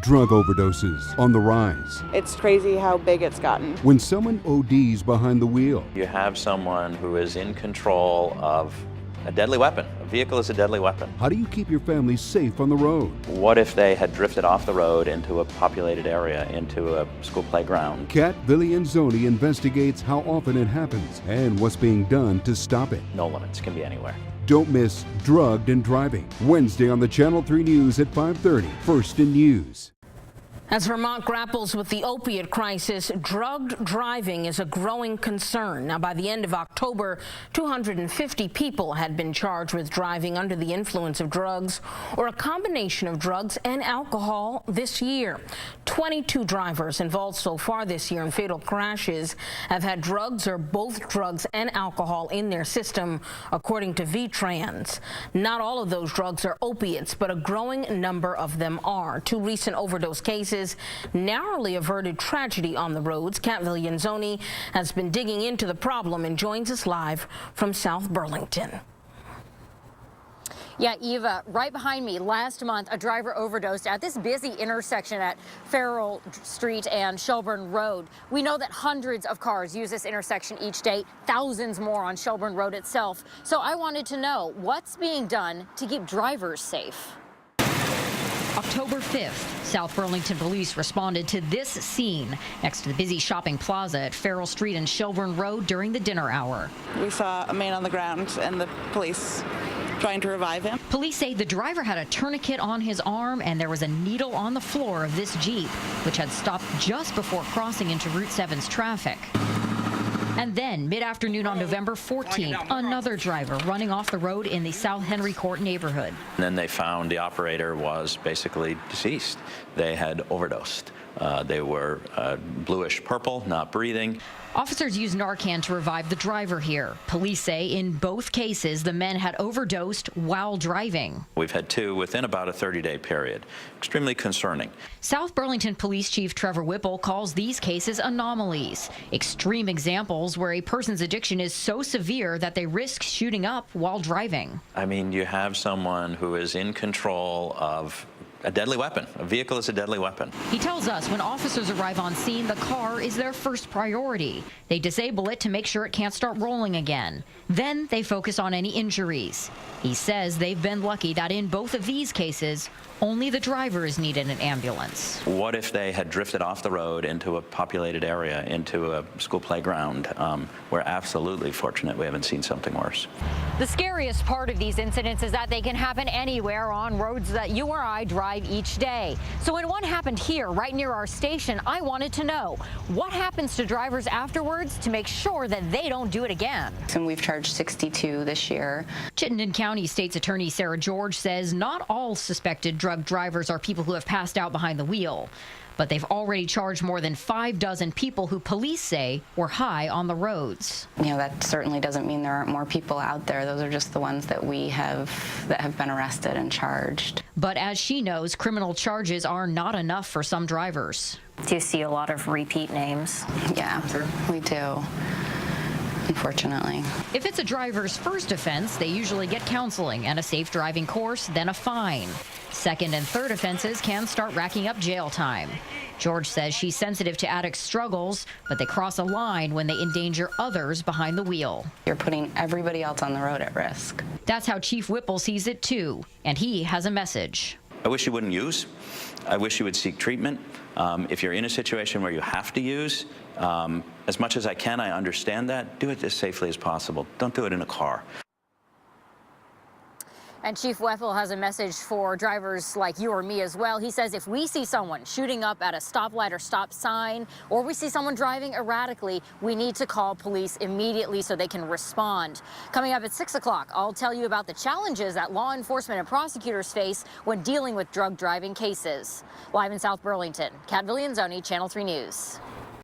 Drug overdoses on the rise. It's crazy how big it's gotten. When someone ODs behind the wheel. You have someone who is in control of a deadly weapon. A vehicle is a deadly weapon. How do you keep your family safe on the road? What if they had drifted off the road into a populated area, into a school playground? Kat Villianzoni investigates how often it happens and what's being done to stop it. No limits, can be anywhere. Don't miss Drugged and Driving, Wednesday on the Channel 3 News at 5:30, first in news. As Vermont grapples with the opiate crisis, drugged driving is a growing concern. Now, by the end of October, 250 people had been charged with driving under the influence of drugs or a combination of drugs and alcohol this year. 22 drivers involved so far this year in fatal crashes have had drugs or both drugs and alcohol in their system, according to VTrans. Not all of those drugs are opiates, but a growing number of them are. Two recent overdose cases narrowly averted tragedy on the roads. Kat Villianzoni has been digging into the problem and joins us live from South Burlington. Yeah, Eva, right behind me, last month, a driver overdosed at this busy intersection at Farrell Street and Shelburne Road. We know that hundreds of cars use this intersection each day, thousands more on Shelburne Road itself. So I wanted to know what's being done to keep drivers safe. October 5th, South Burlington police responded to this scene next to the busy shopping plaza at Farrell Street and Shelburne Road during the dinner hour. We saw a man on the ground and the police trying to revive him. Police say the driver had a tourniquet on his arm and there was a needle on the floor of this Jeep, which had stopped just before crossing into Route 7's traffic. And then, mid-afternoon on November 14th, another driver running off the road in the South Henry Court neighborhood. And then they found the operator was basically deceased. They had overdosed. They were bluish purple, not breathing. Officers used Narcan to revive the driver here. Police say in both cases, the men had overdosed while driving. We've had two within about a 30-day period. Extremely concerning. South Burlington Police Chief Trevor Whipple calls these cases anomalies, extreme examples where a person's addiction is so severe that they risk shooting up while driving. I mean, you have someone who is in control of a deadly weapon. A vehicle is a deadly weapon. He tells us when officers arrive on scene, the car is their first priority. They disable it to make sure it can't start rolling again. Then they focus on any injuries. He says they've been lucky that in both of these cases, only the drivers needed an ambulance. What if they had drifted off the road into a populated area, into a school playground? We're absolutely fortunate we haven't seen something worse. The scariest part of these incidents is that they can happen anywhere on roads that you or I drive each day. So when one happened here, right near our station, I wanted to know what happens to drivers afterwards to make sure that they don't do it again. And we've charged 62 this year. Chittenden County State's Attorney Sarah George says not all suspected drug drivers are people who have passed out behind the wheel, but they've already charged more than 6 people who police say were high on the roads. You know, that certainly doesn't mean there aren't more people out there. Those are just the ones that we have that have been arrested and charged. But as she knows, criminal charges are not enough for some drivers. Do you see a lot of repeat names? Yeah, we do. Unfortunately. If it's a driver's first offense, they usually get counseling and a safe driving course, then a fine. Second and third offenses can start racking up jail time. George says she's sensitive to addicts' struggles, but they cross a line when they endanger others behind the wheel. You're putting everybody else on the road at risk. That's how Chief Whipple sees it too, and he has a message. I wish you wouldn't use. I wish you would seek treatment. If you're in a situation where you have to use, as much as I can, I understand that. Do it as safely as possible. Don't do it in a car. And Chief Whipple has a message for drivers like you or me as well. He says if we see someone shooting up at a stoplight or stop sign, or we see someone driving erratically, we need to call police immediately so they can respond. Coming up at 6 o'clock, I'll tell you about the challenges that law enforcement and prosecutors face when dealing with drug driving cases. Live in South Burlington, Kat Villianzoni, Channel 3 News.